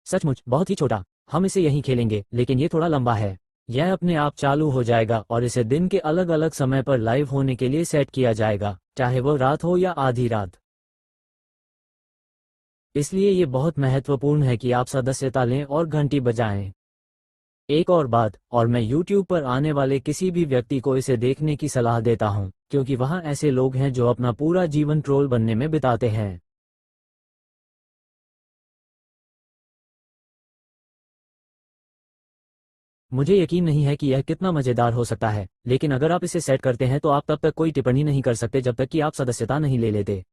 सचमुच बहुत ही छोटा। हम इसे यहीं खेलेंगे, लेकिन ये थोड़ा लंबा है। यह अपने आप चालू हो जाएगा और इसे दिन के अलग अलग समय पर लाइव होने के लिए सेट किया जाएगा, चाहे वो रात हो या आधी रात। इसलिए ये बहुत महत्वपूर्ण है कि आप सदस्यता लें और घंटी बजाएं। एक और बात, और मैं YouTube पर आने वाले किसी भी व्यक्ति को इसे देखने की सलाह देता हूं, क्योंकि वहां ऐसे लोग हैं जो अपना पूरा जीवन ट्रोल बनने में बिताते हैं। मुझे यकीन नहीं है कि यह कितना मज़ेदार हो सकता है, लेकिन अगर आप इसे सेट करते हैं तो आप तब तक कोई टिप्पणी नहीं कर सकते जब तक कि आप सदस्यता नहीं ले लेते।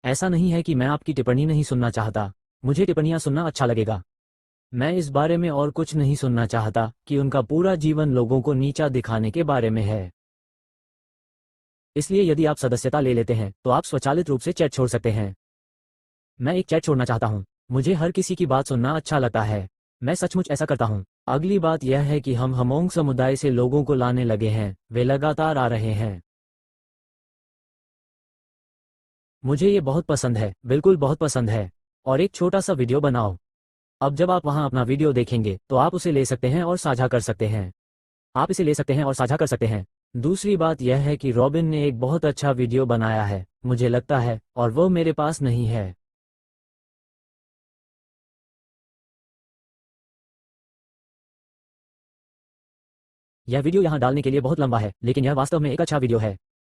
ऐसा नहीं है कि मैं आपकी टिप्पणी नहीं सुनना चाहता। मुझे टिप्पणियां सुनना अच्छा लगेगा। मैं इस बारे में और कुछ नहीं सुनना चाहता कि उनका पूरा जीवन लोगों को नीचा दिखाने के बारे में है। इसलिए यदि आप सदस्यता ले लेते हैं तो आप स्वचालित रूप से चैट छोड़ सकते हैं। मैं एक चैट छोड़ना चाहता हूं। मुझे हर किसी की बात सुनना अच्छा लगता है। मैं सचमुच ऐसा करता हूं। अगली बात यह है कि हम हमोंग समुदाय से लोगों को लाने लगे हैं। वे लगातार आ रहे हैं। मुझे ये बहुत पसंद है, बिल्कुल बहुत पसंद है। और एक छोटा सा वीडियो बनाओ। अब जब आप वहां अपना वीडियो देखेंगे तो आप उसे ले सकते हैं और साझा कर सकते हैं। आप इसे ले सकते हैं और साझा कर सकते हैं। दूसरी बात यह है कि रॉबिन ने एक बहुत अच्छा वीडियो बनाया है, मुझे लगता है, और वो मेरे पास नहीं है। यह वीडियो यहाँ डालने के लिए बहुत लंबा है, लेकिन यह वास्तव में एक अच्छा वीडियो है।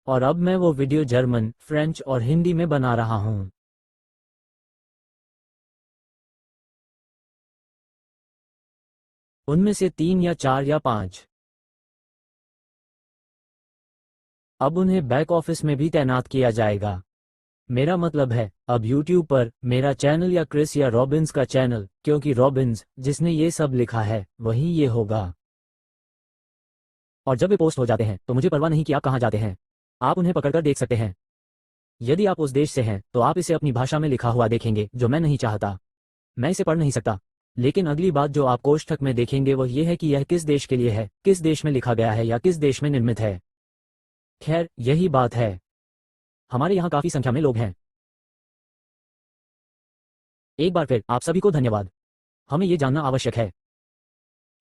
और अब मैं वो वीडियो जर्मन, फ्रेंच और हिंदी में बना रहा हूँ। उनमें से 3 या 4 या 5। अब उन्हें बैक ऑफिस में भी तैनात किया जाएगा। मेरा मतलब है, अब YouTube पर मेरा चैनल या क्रिस या रॉबिन्स का चैनल, क्योंकि रॉबिन्स, जिसने ये सब लिखा है, वही ये होगा। और जब वे पोस्ट हो जाते हैं तो मुझे परवाह नहीं कि आप कहाँ जाते हैं। आप उन्हें पकड़कर देख सकते हैं। यदि आप उस देश से हैं तो आप इसे अपनी भाषा में लिखा हुआ देखेंगे, जो मैं नहीं चाहता। मैं इसे पढ़ नहीं सकता। लेकिन अगली बात जो आप कोष्ठक में देखेंगे वह यह है कि यह किस देश के लिए है, किस देश में लिखा गया है या किस देश में निर्मित है। खैर, यही बात है। हमारे यहाँ काफी संख्या में लोग हैं। एक बार फिर आप सभी को धन्यवाद। हमें ये जानना आवश्यक है।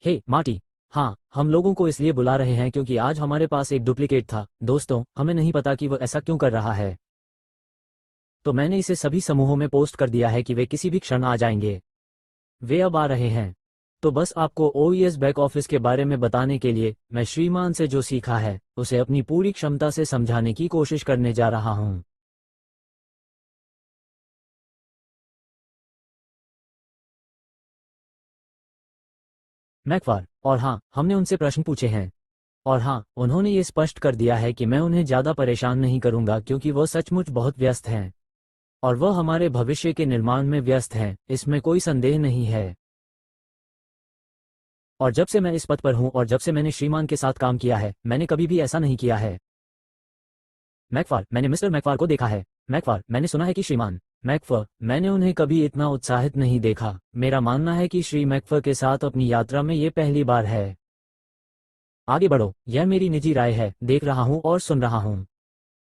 हे मार्टी। हाँ, हम लोगों को इसलिए बुला रहे हैं क्योंकि आज हमारे पास एक डुप्लीकेट था। दोस्तों, हमें नहीं पता कि वह ऐसा क्यों कर रहा है। तो मैंने इसे सभी समूहों में पोस्ट कर दिया है कि वे किसी भी क्षण आ जाएंगे। वे अब आ रहे हैं। तो बस आपको OES बैक ऑफिस के बारे में बताने के लिए, मैं श्रीमान से जो सीखा है उसे अपनी पूरी क्षमता से समझाने की कोशिश करने जा रहा हूँ। मैकफार, और हाँ, हमने उनसे प्रश्न पूछे हैं। और हाँ, उन्होंने ये स्पष्ट कर दिया है कि मैं उन्हें ज़्यादा परेशान नहीं करूंगा क्योंकि वो सचमुच बहुत व्यस्त हैं। और वह हमारे भविष्य के निर्माण में व्यस्त हैं, इसमें कोई संदेह नहीं है। और जब से मैं इस पद पर हूं और जब से मैंने श्रीमान के साथ काम किया है, मैंने कभी भी ऐसा नहीं किया है। मैकफार, मैंने मिस्टर मैकफार को देखा है। मैकफार, मैंने सुना है कि श्रीमान मैकफर, मैंने उन्हें कभी इतना उत्साहित नहीं देखा। मेरा मानना है कि श्री मैकफर के साथ अपनी यात्रा में ये पहली बार है। आगे बढ़ो, यह मेरी निजी राय है, देख रहा हूँ और सुन रहा हूँ।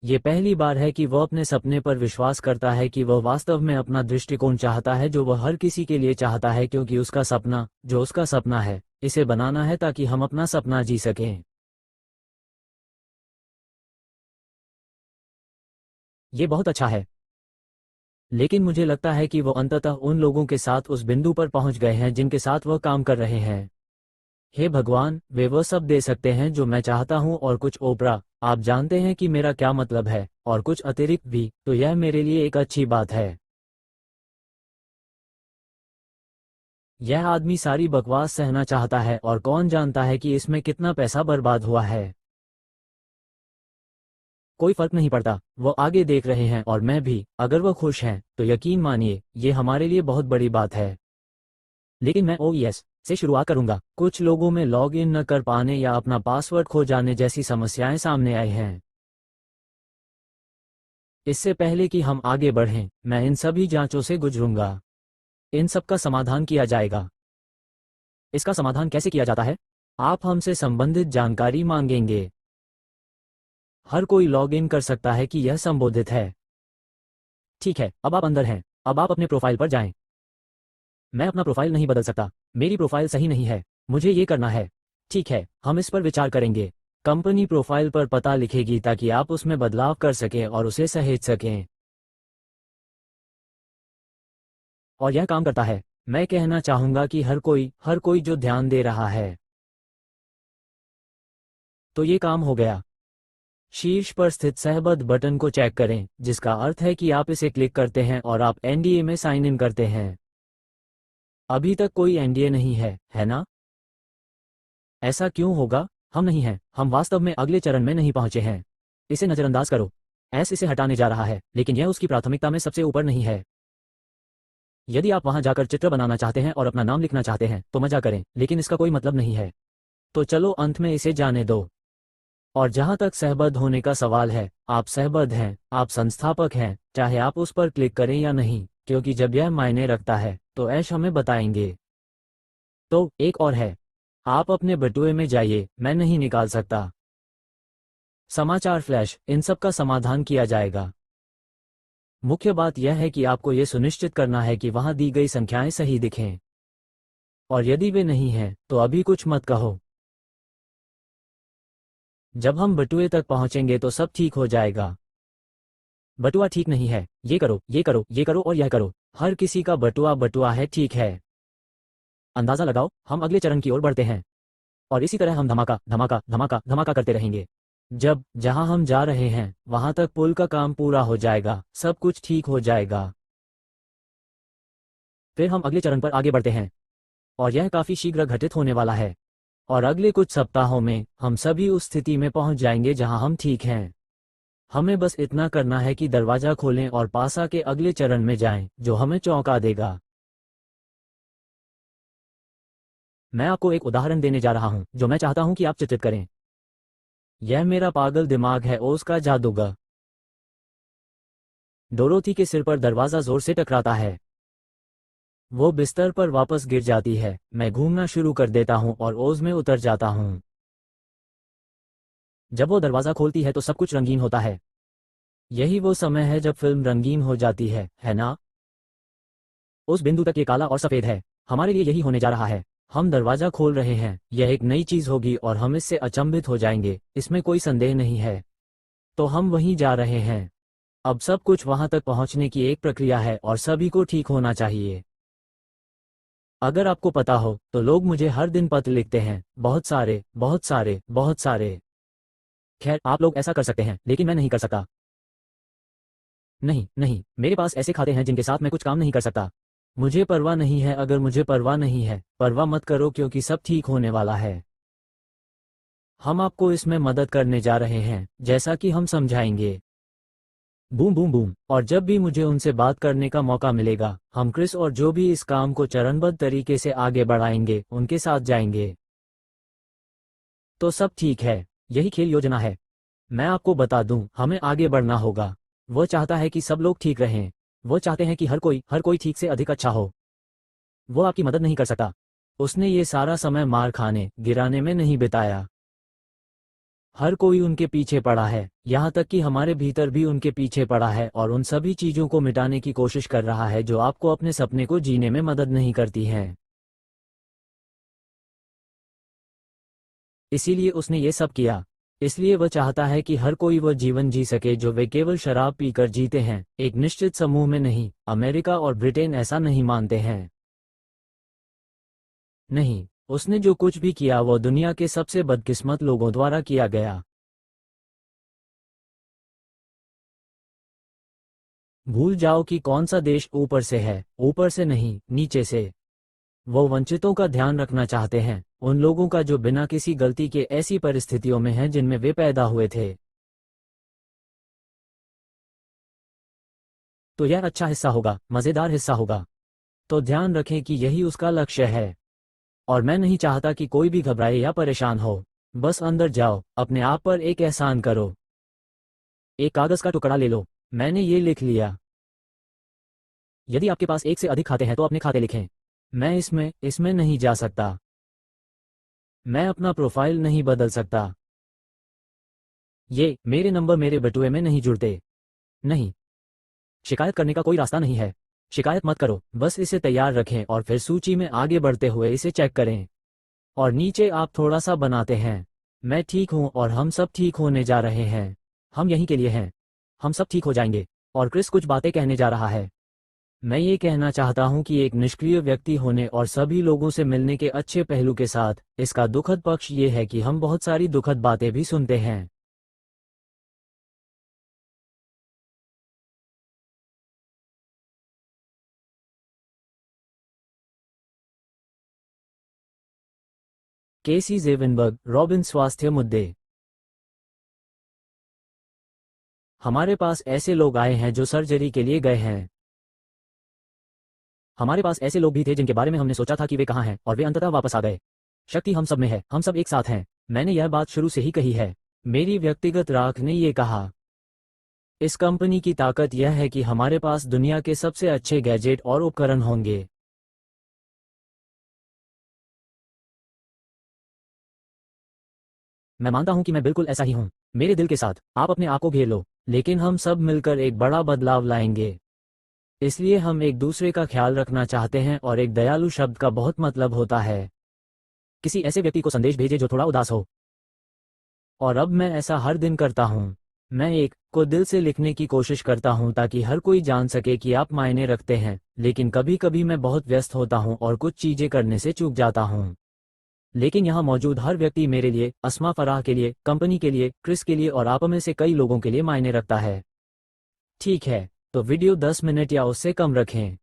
ये पहली बार है कि वह अपने सपने पर विश्वास करता है कि वह वास्तव में अपना दृष्टिकोण चाहता है जो वह हर किसी के लिए चाहता है, क्योंकि उसका सपना, जो उसका सपना है, इसे बनाना है ताकि हम अपना सपना जी सकें। ये बहुत अच्छा है। लेकिन मुझे लगता है कि वो अंततः उन लोगों के साथ उस बिंदु पर पहुंच गए हैं जिनके साथ वह काम कर रहे हैं। हे भगवान, वे वो सब दे सकते हैं जो मैं चाहता हूं और कुछ ओपरा, आप जानते हैं कि मेरा क्या मतलब है, और कुछ अतिरिक्त भी, तो यह मेरे लिए एक अच्छी बात है। यह आदमी सारी बकवास सहना चाहता है और कौन जानता है कि इसमें कितना पैसा बर्बाद हुआ है। कोई फर्क नहीं पड़ता, वो आगे देख रहे हैं और मैं भी। अगर वो खुश हैं तो यकीन मानिए, ये हमारे लिए बहुत बड़ी बात है। लेकिन मैं OES से शुरुआत करूंगा। कुछ लोगों में लॉग इन न कर पाने या अपना पासवर्ड खो जाने जैसी समस्याएं सामने आई हैं। इससे पहले कि हम आगे बढ़ें, मैं इन सभी जांचों से गुजरूंगा। इन सब का समाधान किया जाएगा। इसका समाधान कैसे किया जाता है? आप हमसे संबंधित जानकारी मांगेंगे। हर कोई लॉग इन कर सकता है कि यह संबोधित है। ठीक है, अब आप अंदर हैं। अब आप अपने प्रोफाइल पर जाएं। मैं अपना प्रोफाइल नहीं बदल सकता, मेरी प्रोफाइल सही नहीं है, मुझे ये करना है। ठीक है, हम इस पर विचार करेंगे। कंपनी प्रोफाइल पर पता लिखेगी ताकि आप उसमें बदलाव कर सकें और उसे सहेज सकें। और यह काम करता है। मैं कहना चाहूंगा कि हर कोई जो ध्यान दे रहा है। तो ये काम हो गया। शीर्ष पर स्थित सहबद्ध बटन को चेक करें, जिसका अर्थ है कि आप इसे क्लिक करते हैं और आप एनडीए में साइन इन करते हैं। अभी तक कोई एनडीए नहीं है ना? ऐसा क्यों होगा? हम नहीं हैं, हम वास्तव में अगले चरण में नहीं पहुंचे हैं। इसे नजरअंदाज करो। एस इसे हटाने जा रहा है, लेकिन यह उसकी प्राथमिकता में सबसे ऊपर नहीं है। यदि आप वहां जाकर चित्र बनाना चाहते हैं और अपना नाम लिखना चाहते हैं तो मजा करें, लेकिन इसका कोई मतलब नहीं है। तो चलो अंत में इसे जाने दो। और जहां तक सहबद्ध होने का सवाल है, आप सहबद्ध हैं, आप संस्थापक हैं, चाहे आप उस पर क्लिक करें या नहीं, क्योंकि जब यह मायने रखता है तो ऐश हमें बताएंगे। तो एक और है, आप अपने बटुए में जाइए, मैं नहीं निकाल सकता। समाचार फ्लैश, इन सब का समाधान किया जाएगा। मुख्य बात यह है कि आपको यह सुनिश्चित करना है कि वहां दी गई संख्याएं सही दिखें। और यदि वे नहीं हैं तो अभी कुछ मत कहो। जब हम बटुए तक पहुंचेंगे तो सब ठीक हो जाएगा। बटुआ ठीक नहीं है, ये करो, ये करो, ये करो और यह करो। हर किसी का बटुआ बटुआ है, ठीक है। अंदाजा लगाओ, हम अगले चरण की ओर बढ़ते हैं। और इसी तरह हम धमाका धमाका धमाका धमाका करते रहेंगे। जहां हम जा रहे हैं वहां तक पुल का काम पूरा हो जाएगा, सब कुछ ठीक हो जाएगा। फिर हम अगले चरण पर आगे बढ़ते हैं। और यह काफी शीघ्र घटित होने वाला है। और अगले कुछ सप्ताहों में हम सभी उस स्थिति में पहुंच जाएंगे जहां हम ठीक हैं। हमें बस इतना करना है कि दरवाजा खोलें और पासा के अगले चरण में जाएं, जो हमें चौंका देगा। मैं आपको एक उदाहरण देने जा रहा हूं जो मैं चाहता हूं कि आप चित्रित करें। यह मेरा पागल दिमाग है, ओज का जादूगर। डोरोथी के सिर पर दरवाजा जोर से टकराता है। वो बिस्तर पर वापस गिर जाती है, मैं घूमना शुरू कर देता हूं और ओज में उतर जाता हूं। जब वो दरवाजा खोलती है तो सब कुछ रंगीन होता है। यही वो समय है जब फिल्म रंगीन हो जाती है ना? उस बिंदु तक ये काला और सफेद है। हमारे लिए यही होने जा रहा है। हम दरवाजा खोल रहे हैं, यह एक नई चीज होगी और हम इससे अचंभित हो जाएंगे, इसमें कोई संदेह नहीं है। तो हम वहीं जा रहे हैं। अब सब कुछ वहां तक पहुंचने की एक प्रक्रिया है और सभी को ठीक होना चाहिए। अगर आपको पता हो तो लोग मुझे हर दिन पत्र लिखते हैं, बहुत सारे बहुत सारे बहुत सारे। खैर, आप लोग ऐसा कर सकते हैं, लेकिन मैं नहीं कर सकता। नहीं नहीं, मेरे पास ऐसे खाते हैं जिनके साथ मैं कुछ काम नहीं कर सकता। मुझे परवाह नहीं है, अगर मुझे परवाह नहीं है, परवाह मत करो क्योंकि सब ठीक होने वाला है। हम आपको इसमें मदद करने जा रहे हैं, जैसा कि हम समझाएंगे। Boom boom boom. और जब भी मुझे उनसे बात करने का मौका मिलेगा, हम क्रिस और जो भी इस काम को चरणबद्ध तरीके से आगे बढ़ाएंगे, उनके साथ जाएंगे। तो सब ठीक है, यही खेल योजना है। मैं आपको बता दूं, हमें आगे बढ़ना होगा। वो चाहता है कि सब लोग ठीक रहें। वो चाहते हैं कि हर कोई ठीक से अधिक अच्छा हो। वो आपकी मदद नहीं कर सकता। उसने ये सारा समय मार खाने गिराने में नहीं बिताया। हर कोई उनके पीछे पड़ा है, यहाँ तक कि हमारे भीतर भी उनके पीछे पड़ा है और उन सभी चीजों को मिटाने की कोशिश कर रहा है जो आपको अपने सपने को जीने में मदद नहीं करती हैं। इसीलिए उसने ये सब किया। इसलिए वह चाहता है कि हर कोई वह जीवन जी सके जो वे केवल शराब पीकर जीते हैं, एक निश्चित समूह में नहीं। अमेरिका और ब्रिटेन ऐसा नहीं मानते हैं। नहीं, उसने जो कुछ भी किया वो दुनिया के सबसे बदकिस्मत लोगों द्वारा किया गया। भूल जाओ कि कौन सा देश ऊपर से है, ऊपर से नहीं, नीचे से। वो वंचितों का ध्यान रखना चाहते हैं, उन लोगों का जो बिना किसी गलती के ऐसी परिस्थितियों में हैं जिनमें वे पैदा हुए थे। तो यह अच्छा हिस्सा होगा, मजेदार हिस्सा होगा। तो ध्यान रखें कि यही उसका लक्ष्य है। और मैं नहीं चाहता कि कोई भी घबराए या परेशान हो। बस अंदर जाओ, अपने आप पर एक एहसान करो। एक कागज का टुकड़ा ले लो। मैंने ये लिख लिया। यदि आपके पास एक से अधिक खाते हैं तो अपने खाते लिखें। मैं इसमें नहीं जा सकता। मैं अपना प्रोफाइल नहीं बदल सकता। ये मेरे नंबर मेरे बटुए में नहीं जुड़ते। नहीं, शिकायत करने का कोई रास्ता नहीं है। शिकायत मत करो, बस इसे तैयार रखें और फिर सूची में आगे बढ़ते हुए इसे चेक करें। और नीचे आप थोड़ा सा बनाते हैं। मैं ठीक हूँ और हम सब ठीक होने जा रहे हैं। हम यहीं के लिए हैं। हम सब ठीक हो जाएंगे। और क्रिस कुछ बातें कहने जा रहा है। मैं ये कहना चाहता हूँ कि एक निष्क्रिय व्यक्ति होने और सभी लोगों से मिलने के अच्छे पहलू के साथ, इसका दुखद पक्ष ये है कि हम बहुत सारी दुखद बातें भी सुनते हैं। केसी ज़ेविनबर्ग, रॉबिन स्वास्थ्य मुद्दे। हमारे पास ऐसे लोग आए हैं जो सर्जरी के लिए गए हैं। हमारे पास ऐसे लोग भी थे जिनके बारे में हमने सोचा था कि वे कहाँ हैं और वे अंततः वापस आ गए। शक्ति हम सब में है, हम सब एक साथ हैं। मैंने यह बात शुरू से ही कही है। मेरी व्यक्तिगत राख ने ये कहा। इस कंपनी की ताकत यह है कि हमारे पास दुनिया के सबसे अच्छे गैजेट और उपकरण होंगे। मैं मानता हूं कि मैं बिल्कुल ऐसा ही हूं। मेरे दिल के साथ आप अपने आप को घेर लो, लेकिन हम सब मिलकर एक बड़ा बदलाव लाएंगे। इसलिए हम एक दूसरे का ख्याल रखना चाहते हैं और एक दयालु शब्द का बहुत मतलब होता है। किसी ऐसे व्यक्ति को संदेश भेजे जो थोड़ा उदास हो। और अब मैं ऐसा हर दिन करता हूं। मैं एक को दिल से लिखने की कोशिश करता हूं ताकि हर कोई जान सके कि आप मायने रखते हैं, लेकिन कभी कभी मैं बहुत व्यस्त होता हूं और कुछ चीजें करने से चूक जाता हूं। लेकिन यहाँ मौजूद हर व्यक्ति मेरे लिए, अस्मा फराह के लिए, कंपनी के लिए, क्रिस के लिए और आप में से कई लोगों के लिए मायने रखता है। ठीक है, तो वीडियो 10 मिनट या उससे कम रखें।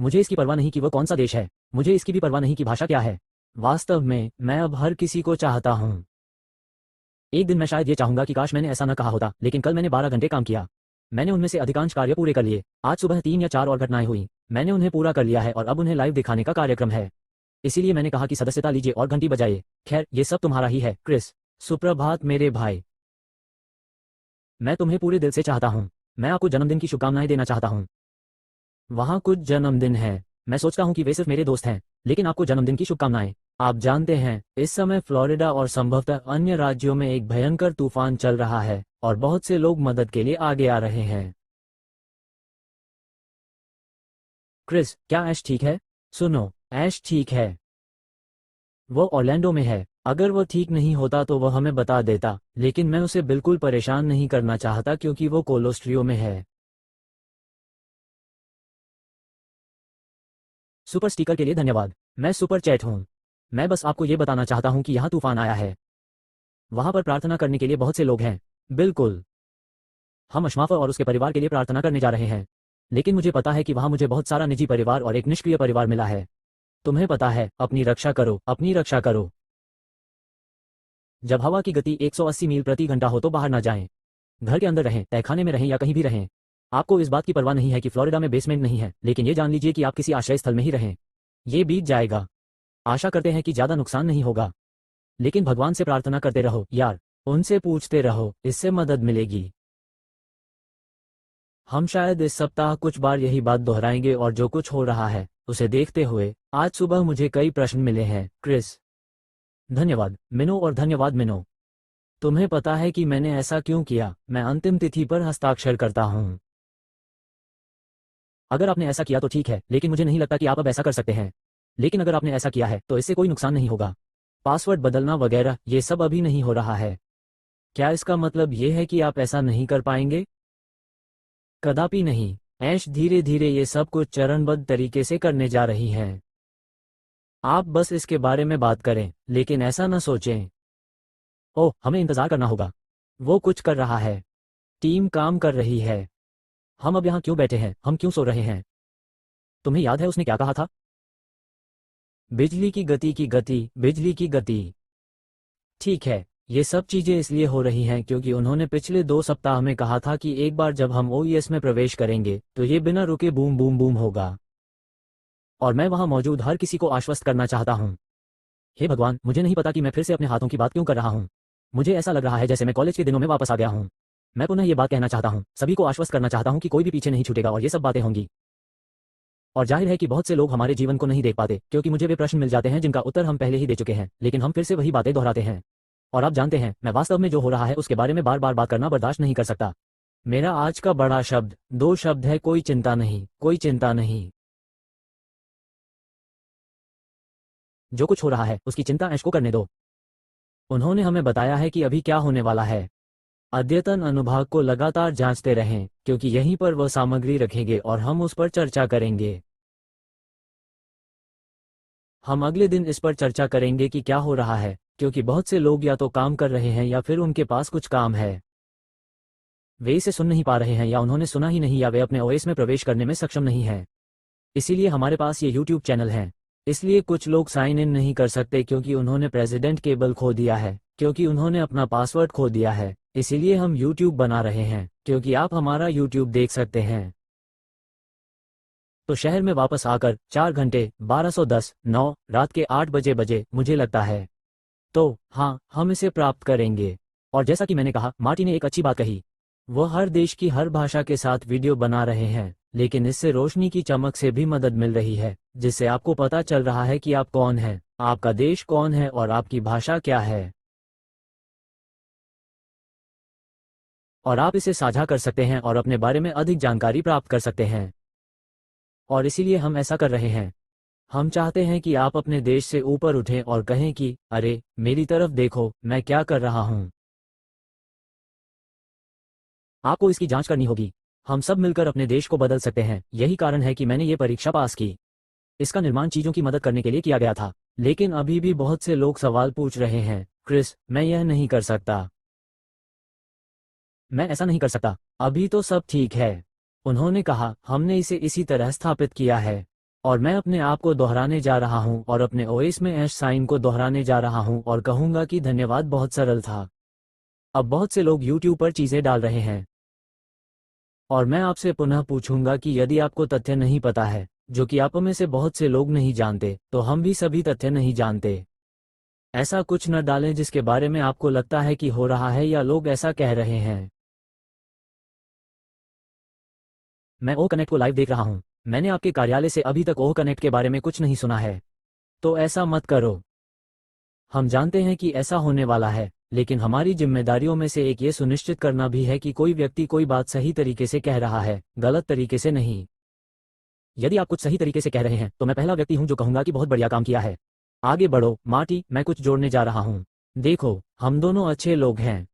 मुझे इसकी परवाह नहीं कि वह कौन सा देश है। मुझे इसकी भी परवाह नहीं कि भाषा क्या है। वास्तव में मैं अब हर किसी को चाहता हूँ। एक दिन मैं शायद ये चाहूंगा कि काश मैंने ऐसा न कहा होता, लेकिन कल मैंने 12 घंटे काम किया। मैंने उनमें से अधिकांश कार्य पूरे कर लिए। आज सुबह 3 या 4 और घटनाएं हुई। मैंने उन्हें पूरा कर लिया है और अब उन्हें लाइव दिखाने का कार्यक्रम है। इसीलिए मैंने कहा कि सदस्यता लीजिए और घंटी बजाइए। खैर, ये सब तुम्हारा ही है, क्रिस। सुप्रभात मेरे भाई। मैं तुम्हें पूरे दिल से चाहता हूँ। मैं आपको जन्मदिन की शुभकामनाएं देना चाहता हूँ। वहाँ कुछ जन्मदिन है। मैं सोचता हूँ कि वे सिर्फ मेरे दोस्त हैं, लेकिन आपको जन्मदिन की शुभकामनाएं। आप जानते हैं, इस समय फ्लोरिडा और संभवतः अन्य राज्यों में एक भयंकर तूफान चल रहा है और बहुत से लोग मदद के लिए आगे आ रहे हैं। क्रिस, क्या ऐश ठीक है? सुनो, ऐश ठीक है। वो ऑरलैंडो में है। अगर वो ठीक नहीं होता तो वह हमें बता देता, लेकिन मैं उसे बिल्कुल परेशान नहीं करना चाहता क्योंकि वो कोलोस्ट्रियो में है। सुपर स्टिकर के लिए धन्यवाद। मैं सुपर चैट हूँ। मैं बस आपको ये बताना चाहता हूँ कि यहाँ तूफान आया है। वहाँ पर प्रार्थना करने के लिए बहुत से लोग हैं। बिल्कुल। हम अशमाफ और उसके परिवार के लिए प्रार्थना करने जा रहे हैं। लेकिन मुझे पता है कि वहाँ मुझे बहुत सारा निजी परिवार और एक निष्क्रिय परिवार मिला है। तुम्हें पता है, अपनी रक्षा करो, अपनी रक्षा करो। जब हवा की गति 180 मील प्रति घंटा हो तो बाहर ना जाएं। घर के अंदर रहें, तहखाने में रहें या कहीं भी रहें। आपको इस बात की परवाह नहीं है कि फ्लोरिडा में बेसमेंट नहीं है, लेकिन ये जान लीजिए कि आप किसी आश्रय स्थल में ही रहें। ये बीत जाएगा। आशा करते हैं कि ज्यादा नुकसान नहीं होगा। लेकिन भगवान से प्रार्थना करते रहो यार। उनसे पूछते रहो, इससे मदद मिलेगी। हम शायद इस सप्ताह कुछ बार यही बात दोहराएंगे और जो कुछ हो रहा है उसे देखते हुए। आज सुबह मुझे कई प्रश्न मिले हैं, क्रिस। धन्यवाद मिनो और धन्यवाद मिनो। तुम्हें पता है कि मैंने ऐसा क्यों किया? मैं अंतिम तिथि पर हस्ताक्षर करता हूँ। अगर आपने ऐसा किया तो ठीक है, लेकिन मुझे नहीं लगता कि आप अब ऐसा कर सकते हैं। लेकिन अगर आपने ऐसा किया है तो इससे कोई नुकसान नहीं होगा। पासवर्ड बदलना वगैरह ये सब अभी नहीं हो रहा है। क्या इसका मतलब ये है कि आप ऐसा नहीं कर पाएंगे? कदापि नहीं। ऐश धीरे धीरे ये सब कुछ चरणबद्ध तरीके से करने जा रही हैं। आप बस इसके बारे में बात करें, लेकिन ऐसा न सोचें। ओह, हमें इंतजार करना होगा। वो कुछ कर रहा है। टीम काम कर रही है। हम अब यहाँ क्यों बैठे हैं? हम क्यों सो रहे हैं? तुम्हें याद है उसने क्या कहा था? बिजली की गति की गति, बिजली की गति। ठीक है, ये सब चीजें इसलिए हो रही हैं क्योंकि उन्होंने पिछले 2 सप्ताह में कहा था कि एक बार जब हम ओईएस में प्रवेश करेंगे तो ये बिना रुके बूम बूम बूम होगा। और मैं वहां मौजूद हर किसी को आश्वस्त करना चाहता हूं। हे भगवान, मुझे नहीं पता कि मैं फिर से अपने हाथों की बात क्यों कर रहा हूं। मुझे ऐसा लग रहा है जैसे मैं कॉलेज के दिनों में वापस आ गया हूं। मैं पुनः ये बात कहना चाहता हूं, सभी को आश्वस्त करना चाहता हूं कि कोई भी पीछे नहीं छूटेगा और ये सब बातें होंगी। और जाहिर है कि बहुत से लोग हमारे जीवन को नहीं देख पाते क्योंकि मुझे वे प्रश्न मिल जाते हैं जिनका उत्तर हम पहले ही दे चुके हैं, लेकिन हम फिर से वही बातें दोहराते हैं। और आप जानते हैं, मैं वास्तव में जो हो रहा है उसके बारे में बार बार बात करना बर्दाश्त नहीं कर सकता। मेरा आज का बड़ा शब्द 2 शब्द है, कोई चिंता नहीं, कोई चिंता नहीं। जो कुछ हो रहा है उसकी चिंता ऐश को करने दो। उन्होंने हमें बताया है कि अभी क्या होने वाला है। अद्यतन अनुभाग को लगातार जांचते रहें, क्योंकि यहीं पर वह सामग्री रखेंगे और हम उस पर चर्चा करेंगे। हम अगले दिन इस पर चर्चा करेंगे कि क्या हो रहा है, क्योंकि बहुत से लोग या तो काम कर रहे हैं या फिर उनके पास कुछ काम है। वे इसे सुन नहीं पा रहे हैं, या उन्होंने सुना ही नहीं, या वे अपने ओएस में प्रवेश करने में सक्षम नहीं हैं। इसीलिए हमारे पास ये यूट्यूब चैनल है। इसलिए कुछ लोग साइन इन नहीं कर सकते क्योंकि उन्होंने प्रेसिडेंट केबल खो दिया है, क्योंकि उन्होंने अपना पासवर्ड खो दिया है। इसीलिए हम यूट्यूब बना रहे हैं, क्योंकि आप हमारा यूट्यूब देख सकते हैं। तो शहर में वापस आकर 4 घंटे 1210 9 रात के 8 बजे मुझे लगता है। तो हाँ, हम इसे प्राप्त करेंगे। और जैसा कि मैंने कहा, मार्टी ने एक अच्छी बात कही। वो हर देश की हर भाषा के साथ वीडियो बना रहे हैं, लेकिन इससे रोशनी की चमक से भी मदद मिल रही है, जिससे आपको पता चल रहा है कि आप कौन हैं, आपका देश कौन है और आपकी भाषा क्या है। और आप इसे साझा कर सकते हैं और अपने बारे में अधिक जानकारी प्राप्त कर सकते हैं। और इसीलिए हम ऐसा कर रहे हैं। हम चाहते हैं कि आप अपने देश से ऊपर उठें और कहें कि अरे, मेरी तरफ देखो, मैं क्या कर रहा हूं। आपको इसकी जांच करनी होगी। हम सब मिलकर अपने देश को बदल सकते हैं। यही कारण है कि मैंने ये परीक्षा पास की। इसका निर्माण चीजों की मदद करने के लिए किया गया था। लेकिन अभी भी बहुत से लोग सवाल पूछ रहे हैं, क्रिस, मैं यह नहीं कर सकता, मैं ऐसा नहीं कर सकता। अभी तो सब ठीक है। उन्होंने कहा, हमने इसे इसी तरह स्थापित किया है। और मैं अपने आप को दोहराने जा रहा हूं और अपने ओएस में ऐश साइन को दोहराने जा रहा हूं और कहूंगा कि धन्यवाद, बहुत सरल था। अब बहुत से लोग यूट्यूब पर चीजें डाल रहे हैं। और मैं आपसे पुनः पूछूंगा कि यदि आपको तथ्य नहीं पता है, जो कि आप में से बहुत से लोग नहीं जानते, तो हम भी सभी तथ्य नहीं जानते। ऐसा कुछ न डालें जिसके बारे में आपको लगता है कि हो रहा है या लोग ऐसा कह रहे हैं। मैं ओ कनेक्ट को लाइव देख रहा हूं। मैंने आपके कार्यालय से अभी तक ओ कनेक्ट के बारे में कुछ नहीं सुना है। तो ऐसा मत करो। हम जानते हैं कि ऐसा होने वाला है, लेकिन हमारी जिम्मेदारियों में से एक ये सुनिश्चित करना भी है कि कोई व्यक्ति कोई बात सही तरीके से कह रहा है, गलत तरीके से नहीं। यदि आप कुछ सही तरीके से कह रहे हैं, तो मैं पहला व्यक्ति हूं जो कहूंगा कि बहुत बढ़िया काम किया है। आगे बढ़ो मार्टी, मैं कुछ जोड़ने जा रहा हूं। देखो, हम दोनों अच्छे लोग हैं।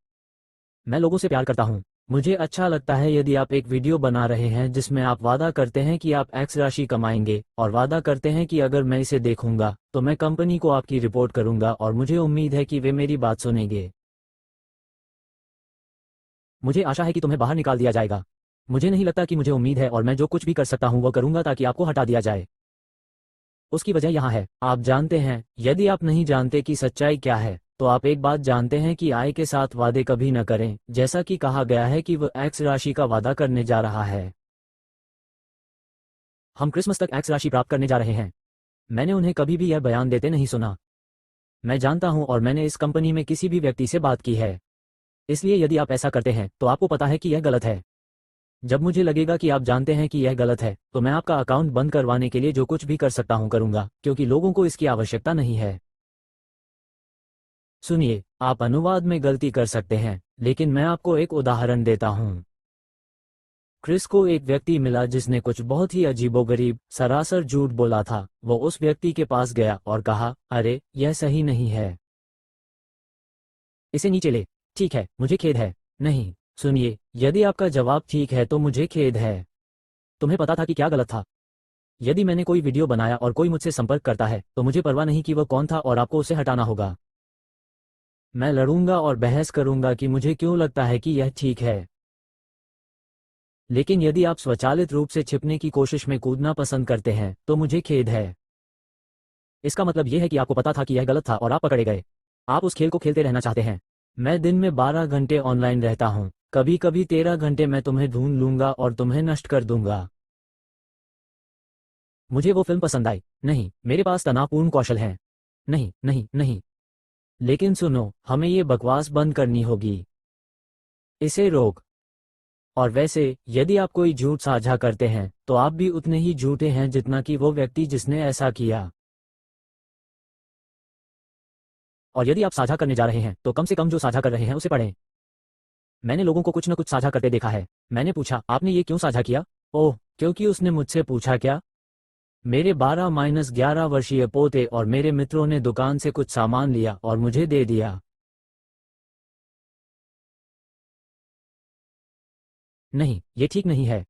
मैं लोगों से प्यार करता हूं। मुझे अच्छा लगता है यदि आप एक वीडियो बना रहे हैं जिसमें आप वादा करते हैं कि आप एक्स राशि कमाएंगे, और वादा करते हैं कि अगर मैं इसे देखूंगा तो मैं कंपनी को आपकी रिपोर्ट करूंगा, और मुझे उम्मीद है कि वे मेरी बात सुनेंगे। मुझे आशा है कि तुम्हें बाहर निकाल दिया जाएगा। मुझे नहीं लगता कि मुझे उम्मीद है, और मैं जो कुछ भी कर सकता हूं वह करूंगा ताकि आपको हटा दिया जाए। उसकी वजह यहाँ है, आप जानते हैं, यदि आप नहीं जानते कि सच्चाई क्या है, तो आप एक बात जानते हैं कि आय के साथ वादे कभी न करें, जैसा कि कहा गया है कि वह एक्स राशि का वादा करने जा रहा है। हम क्रिसमस तक एक्स राशि प्राप्त करने जा रहे हैं। मैंने उन्हें कभी भी यह बयान देते नहीं सुना। मैं जानता हूं, और मैंने इस कंपनी में किसी भी व्यक्ति से बात की है। इसलिए यदि आप ऐसा करते हैं तो आपको पता है कि यह गलत है। जब मुझे लगेगा कि आप जानते हैं कि यह गलत है, तो मैं आपका अकाउंट बंद करवाने के लिए जो कुछ भी कर सकता हूं करूंगा, क्योंकि लोगों को इसकी आवश्यकता नहीं है। सुनिए, आप अनुवाद में गलती कर सकते हैं, लेकिन मैं आपको एक उदाहरण देता हूं। क्रिस को एक व्यक्ति मिला जिसने कुछ बहुत ही अजीबोगरीब, सरासर झूठ बोला था। वो उस व्यक्ति के पास गया और कहा, अरे, यह सही नहीं है, इसे नीचे ले। ठीक है, मुझे खेद है। नहीं, सुनिए, यदि आपका जवाब ठीक है तो मुझे खेद है। तुम्हें पता था कि क्या गलत था। यदि मैंने कोई वीडियो बनाया और कोई मुझसे संपर्क करता है, तो मुझे परवाह नहीं कि वह कौन था, और आपको उसे हटाना होगा। मैं लड़ूंगा और बहस करूंगा कि मुझे क्यों लगता है कि यह ठीक है। लेकिन यदि आप स्वचालित रूप से छिपने की कोशिश में कूदना पसंद करते हैं, तो मुझे खेद है। इसका मतलब यह है कि आपको पता था कि यह गलत था और आप पकड़े गए। आप उस खेल को खेलते रहना चाहते हैं। मैं दिन में 12 घंटे ऑनलाइन रहता हूं। कभी कभी 13 घंटे मैं तुम्हें ढूंढ लूंगा और तुम्हें नष्ट कर दूंगा। मुझे वो फिल्म पसंद आई। नहीं, मेरे पास तनावपूर्ण कौशल हैं। नहीं नहीं नहीं। लेकिन सुनो, हमें ये बकवास बंद करनी होगी। इसे रोक। और वैसे, यदि आप कोई झूठ साझा करते हैं, तो आप भी उतने ही झूठे हैं जितना कि वो व्यक्ति जिसने ऐसा किया। और यदि आप साझा करने जा रहे हैं, तो कम से कम जो साझा कर रहे हैं उसे पढ़ें। मैंने लोगों को कुछ न कुछ साझा करते देखा है। मैंने पूछा, आपने ये क्यों साझा किया? ओह, क्योंकि उसने मुझसे पूछा। क्या? मेरे 12-11 वर्षीय पोते और मेरे मित्रों ने दुकान से कुछ सामान लिया और मुझे दे दिया। नहीं, ये ठीक नहीं है।